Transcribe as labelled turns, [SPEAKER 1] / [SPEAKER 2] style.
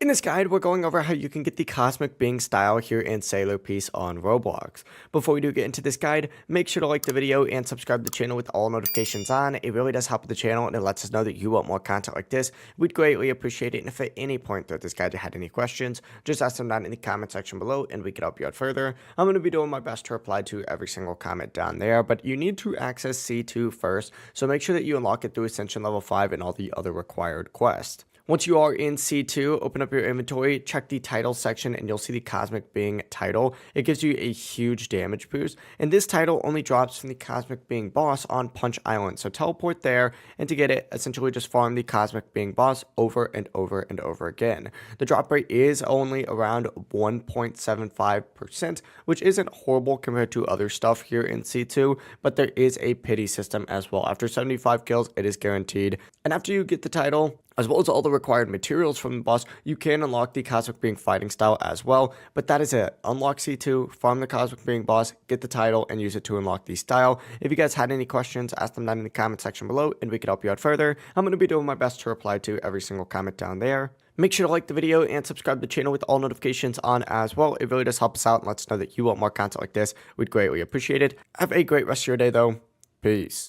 [SPEAKER 1] In this guide, we're going over how you can get the Cosmic Being style here in Sailor Piece on Roblox. Before we do get into this guide, make sure to like the video and subscribe to the channel with all notifications on. It really does help with the channel and it lets us know that you want more content like this. We'd greatly appreciate it, and if at any point throughout this guide you had any questions, just ask them down in the comment section below and we can help you out further. I'm going to be doing my best to reply to every single comment down there, but you need to access C2 first, so make sure that you unlock it through Ascension Level 5 and all the other required quests. Once you are in C2, open up your inventory, check the title section, and you'll see the Cosmic Being title. It gives you a huge damage boost, and this title only drops from the Cosmic Being boss on Punch Island. So teleport there, and to get it, essentially just farm the Cosmic Being boss over and over and over again. The drop rate is only around 1.75%, which isn't horrible compared to other stuff here in C2, but there is a pity system as well. After 75 kills, it is guaranteed. And after you get the title, as well as all the required materials from the boss, you can unlock the Cosmic Being fighting style as well. But that is it. Unlock C2, farm the Cosmic Being boss, get the title, and use it to unlock the style. If you guys had any questions, ask them down in the comment section below, and we can help you out further. I'm going to be doing my best to reply to every single comment down there. Make sure to like the video and subscribe to the channel with all notifications on as well. It really does help us out and lets us know that you want more content like this. We'd greatly appreciate it. Have a great rest of your day, though. Peace.